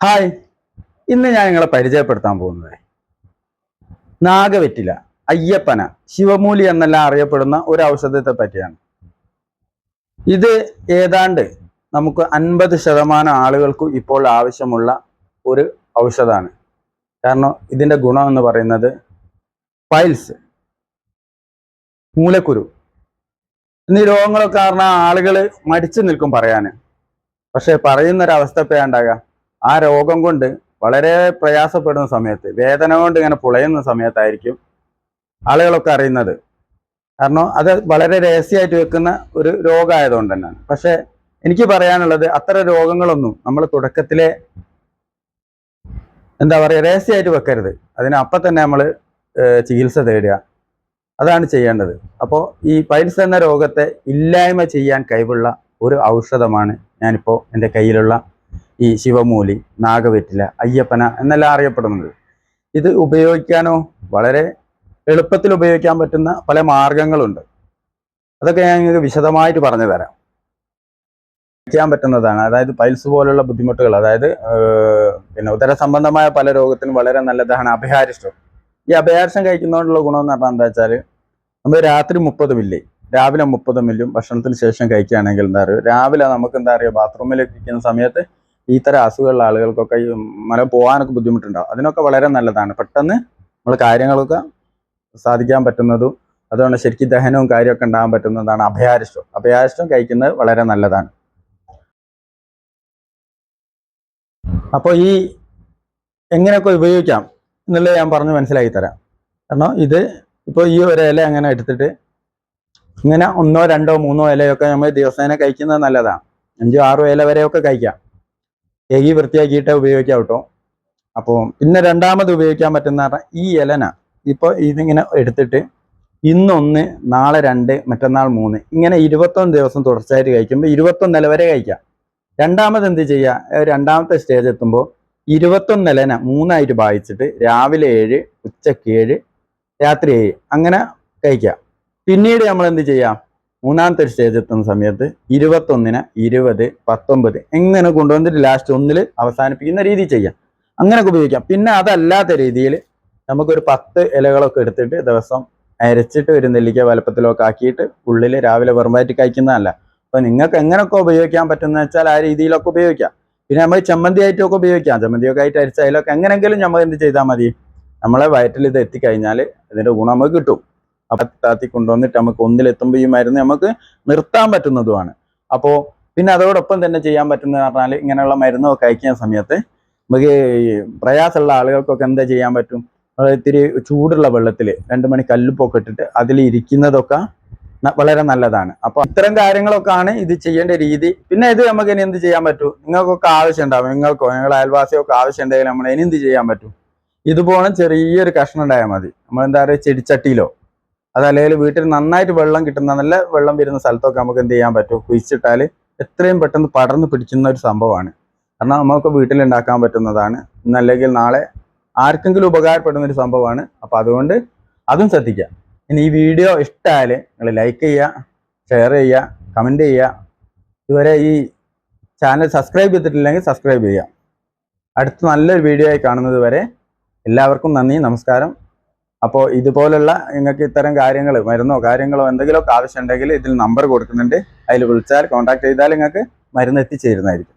Hi, ഇന്ന് ഞാൻ നിങ്ങളെ പരിചയപ്പെടുത്താൻ പോകുന്നത് നാഗവെറ്റില, അയ്യപ്പന, ശിവമൂലി എന്നെല്ലാം അറിയപ്പെടുന്ന ഒരു ഔഷധത്തെ പറ്റിയാണ്. ഇത് ഏതാണ്ട് നമുക്ക് 50% ആളുകൾക്ക് ഇപ്പോൾ ആവശ്യമുള്ള ഒരു ഔഷധമാണ്. കാരണം ഇതിൻ്റെ ഗുണം എന്ന് പറയുന്നത് പൈൽസ്, മൂലക്കുരു എന്നീ രോഗങ്ങളൊക്കെ കാരണം ആളുകൾ മടിച്ചു നിൽക്കും പറയാൻ. പക്ഷെ പറയുന്നൊരവസ്ഥ ഇപ്പം ഉണ്ടാകുക, ആ രോഗം കൊണ്ട് വളരെ പ്രയാസപ്പെടുന്ന സമയത്ത്, വേദന കൊണ്ട് ഇങ്ങനെ പുളയുന്ന സമയത്തായിരിക്കും ആളുകളൊക്കെ അറിയുന്നത്. കാരണം അത് വളരെ രഹസ്യമായിട്ട് വെക്കുന്ന ഒരു രോഗമായതുകൊണ്ട് തന്നെയാണ്. പക്ഷെ എനിക്ക് പറയാനുള്ളത്, അത്തരം രോഗങ്ങളൊന്നും നമ്മൾ തുടക്കത്തിലെ എന്താ പറയുക രഹസ്യമായിട്ട് വെക്കരുത്. അതിന് അപ്പം തന്നെ നമ്മൾ ചികിത്സ തേടുക, അതാണ് ചെയ്യേണ്ടത്. അപ്പോൾ ഈ പൈൽസ് എന്ന രോഗത്തെ ഇല്ലായ്മ ചെയ്യാൻ കഴിവുള്ള ഒരു ഔഷധമാണ് ഞാനിപ്പോൾ എൻ്റെ കയ്യിലുള്ള ഈ ശിവമൂലി, നാഗവെറ്റില, അയ്യപ്പന എന്നെല്ലാം അറിയപ്പെടുന്നത്. ഇത് ഉപയോഗിക്കാനോ വളരെ എളുപ്പത്തിൽ ഉപയോഗിക്കാൻ പറ്റുന്ന പല മാർഗങ്ങളുണ്ട്. അതൊക്കെ ഞാൻ നിങ്ങൾക്ക് വിശദമായിട്ട് പറഞ്ഞു തരാം. ചെയ്യാൻ പറ്റുന്നതാണ്. അതായത് പൈൽസ് പോലുള്ള ബുദ്ധിമുട്ടുകൾ, അതായത് പിന്നെ ഉദര സംബന്ധമായ പല രോഗത്തിനും വളരെ നല്ലതാണ് അഭയാരിഷ്ടം. ഈ അഭയാരിഷ്ടം കഴിക്കുന്നതുകൊണ്ടുള്ള ഗുണമെന്ന് പറഞ്ഞാൽ എന്താ വെച്ചാൽ, നമ്മൾ രാത്രി 30 മില്ലി, രാവിലെ 30 മില്ലും ഭക്ഷണത്തിന് ശേഷം കഴിക്കുകയാണെങ്കിൽ എന്താ പറയുക, രാവിലെ നമുക്ക് എന്താ പറയുക ബാത്റൂമിലേക്ക് ഇരിക്കുന്ന സമയത്ത് ഇത്തരം അസുഖമുള്ള ആളുകൾക്കൊക്കെ ഈ മല പോകാനൊക്കെ ബുദ്ധിമുട്ടുണ്ടാവും. അതിനൊക്കെ വളരെ നല്ലതാണ്. പെട്ടെന്ന് നമ്മൾ കാര്യങ്ങളൊക്കെ സാധിക്കാൻ പറ്റുന്നതും, അതുകൊണ്ട് ശരിക്കും ദഹനവും കാര്യമൊക്കെ ഉണ്ടാകാൻ പറ്റുന്നതാണ് അഭയാരിഷ്ടം. അഭയാരിഷ്ടം കഴിക്കുന്നത് വളരെ നല്ലതാണ്. അപ്പോൾ ഈ എങ്ങനെയൊക്കെ ഉപയോഗിക്കാം എന്നുള്ളത് ഞാൻ പറഞ്ഞ് മനസ്സിലാക്കി തരാം. കാരണം ഇത് ഇപ്പോൾ ഈ ഒരു ഇല അങ്ങനെ എടുത്തിട്ട് ഇങ്ങനെ 1, 2, 3 ഇലയൊക്കെ നമ്മൾ ദിവസേന കഴിക്കുന്നത് നല്ലതാണ്. 5, 6 ഇല വരെയൊക്കെ കഴിക്കാം. കഴുകി വൃത്തിയാക്കിയിട്ട് ഉപയോഗിക്കാം കേട്ടോ. അപ്പോൾ പിന്നെ രണ്ടാമത് ഉപയോഗിക്കാൻ പറ്റുന്ന പറഞ്ഞാൽ ഈ ഇലന, ഇപ്പോൾ ഇതിങ്ങനെ എടുത്തിട്ട് ഇന്ന് 1, നാളെ 2, മറ്റന്നാൾ 3, ഇങ്ങനെ 21 ദിവസം തുടർച്ചയായിട്ട് കഴിക്കുമ്പോൾ 21 ഇല വരെ കഴിക്കാം. രണ്ടാമത് എന്ത് ചെയ്യുക, രണ്ടാമത്തെ സ്റ്റേജ് എത്തുമ്പോൾ 21 ഇലന 3ആയിട്ട് ഭാഗിച്ചിട്ട് രാവിലെ 7, ഉച്ചയ്ക്ക് 7, രാത്രി 7 അങ്ങനെ കഴിക്കാം. പിന്നീട് നമ്മൾ എന്ത് ചെയ്യാം, മൂന്നാമത്തെ സ്റ്റേജ് എത്തുന്ന സമയത്ത് 21, 20, 19 ഇങ്ങനെ കൊണ്ടുവന്നിട്ട് ലാസ്റ്റ് 1 അവസാനിപ്പിക്കുന്ന രീതി ചെയ്യാം. അങ്ങനെയൊക്കെ ഉപയോഗിക്കാം. പിന്നെ അതല്ലാത്ത രീതിയിൽ നമുക്കൊരു 10 ഇലകളൊക്കെ എടുത്തിട്ട് ദിവസം അരച്ചിട്ട് ഒരു നെല്ലിക്ക വലുപ്പത്തിലൊക്കെ ആക്കിയിട്ട് ഉള്ളിൽ രാവിലെ വെറുമായിട്ട് കഴിക്കുന്നതല്ല. അപ്പോൾ നിങ്ങൾക്ക് എങ്ങനെയൊക്കെ ഉപയോഗിക്കാൻ പറ്റുന്ന വെച്ചാൽ ആ രീതിയിലൊക്കെ ഉപയോഗിക്കാം. പിന്നെ നമ്മൾ ചമ്മന്തി ആയിട്ടൊക്കെ ഉപയോഗിക്കാം. ചമ്മന്തിയൊക്കെ ആയിട്ട് അരിച്ച അതിലൊക്കെ എങ്ങനെയെങ്കിലും നമ്മൾ എന്ത് ചെയ്താൽ മതി, നമ്മളെ വയറ്റിൽ ഇത് എത്തിക്കഴിഞ്ഞാൽ ഇതിൻ്റെ ഗുണം നമുക്ക് കിട്ടും. അപ്പം താത്തി കൊണ്ടുവന്നിട്ട് നമുക്ക് ഒന്നിലെത്തുമ്പോൾ ഈ മരുന്ന് നമുക്ക് നിർത്താൻ പറ്റുന്നതുമാണ്. അപ്പോൾ പിന്നെ അതോടൊപ്പം തന്നെ ചെയ്യാൻ പറ്റുന്നത് പറഞ്ഞാൽ, ഇങ്ങനെയുള്ള മരുന്നൊക്കെ കഴിക്കുന്ന സമയത്ത് നമുക്ക് പ്രയാസമുള്ള ആളുകൾക്കൊക്കെ എന്താ ചെയ്യാൻ പറ്റും, ഇത്തിരി ചൂടുള്ള വെള്ളത്തിൽ 2 മണി കല്ലുപ്പൊക്കെ ഇട്ടിട്ട് അതിൽ ഇരിക്കുന്നതൊക്കെ വളരെ നല്ലതാണ്. അപ്പോൾ ഇത്തരം കാര്യങ്ങളൊക്കെ ആണ് ഇത് ചെയ്യേണ്ട രീതി. പിന്നെ ഇത് നമുക്ക് ഇനി എന്ത് ചെയ്യാൻ പറ്റും, നിങ്ങൾക്കൊക്കെ ആവശ്യം ഉണ്ടാവും, നിങ്ങൾക്കോ നിങ്ങളുടെ അയൽവാസിയൊക്കെ ആവശ്യം ഉണ്ടെങ്കിൽ നമ്മൾ ഇനി എന്ത് ചെയ്യാൻ പറ്റും, ഇതുപോലെ ചെറിയൊരു കഷ്ണം ഉണ്ടായാൽ മതി. നമ്മൾ എന്താ പറയുക ചെടിച്ചട്ടിയിലോ അതല്ലെങ്കിൽ വീട്ടിൽ നന്നായിട്ട് വെള്ളം കിട്ടുന്ന നല്ല വെള്ളം വരുന്ന സ്ഥലത്തൊക്കെ നമുക്ക് എന്ത് ചെയ്യാൻ പറ്റും, കുഴിച്ചിട്ടാൽ എത്രയും പെട്ടെന്ന് പടർന്ന് പിടിക്കുന്ന ഒരു സംഭവമാണ്. കാരണം നമുക്ക് വീട്ടിലുണ്ടാക്കാൻ പറ്റുന്നതാണ്. ഇന്നല്ലെങ്കിൽ നാളെ ആർക്കെങ്കിലും ഉപകാരപ്പെടുന്ന ഒരു സംഭവമാണ്. അപ്പോൾ അതുകൊണ്ട് അതും ശ്രദ്ധിക്കുക. ഇനി ഈ വീഡിയോ ഇഷ്ടമായാൽ നിങ്ങൾ ലൈക്ക് ചെയ്യുക, ഷെയർ ചെയ്യുക, കമൻറ്റ് ചെയ്യുക. ഇതുവരെ ഈ ചാനൽ സബ്സ്ക്രൈബ് ചെയ്തിട്ടില്ലെങ്കിൽ സബ്സ്ക്രൈബ് ചെയ്യുക. അടുത്ത നല്ലൊരു വീഡിയോ ആയി കാണുന്നത് വരെ എല്ലാവർക്കും നന്ദി, നമസ്കാരം. അപ്പോൾ ഇതുപോലുള്ള നിങ്ങൾക്ക് ഇത്തരം കാര്യങ്ങൾ, മരുന്നോ കാര്യങ്ങളോ എന്തെങ്കിലുമൊക്കെ ആവശ്യമുണ്ടെങ്കിൽ ഇതിൽ നമ്പർ കൊടുക്കുന്നുണ്ട്. അതിൽ വിളിച്ചാൽ കോൺടാക്ട് ചെയ്താൽ നിങ്ങൾക്ക് മരുന്ന് എത്തിച്ചേരുന്നതായിരിക്കും.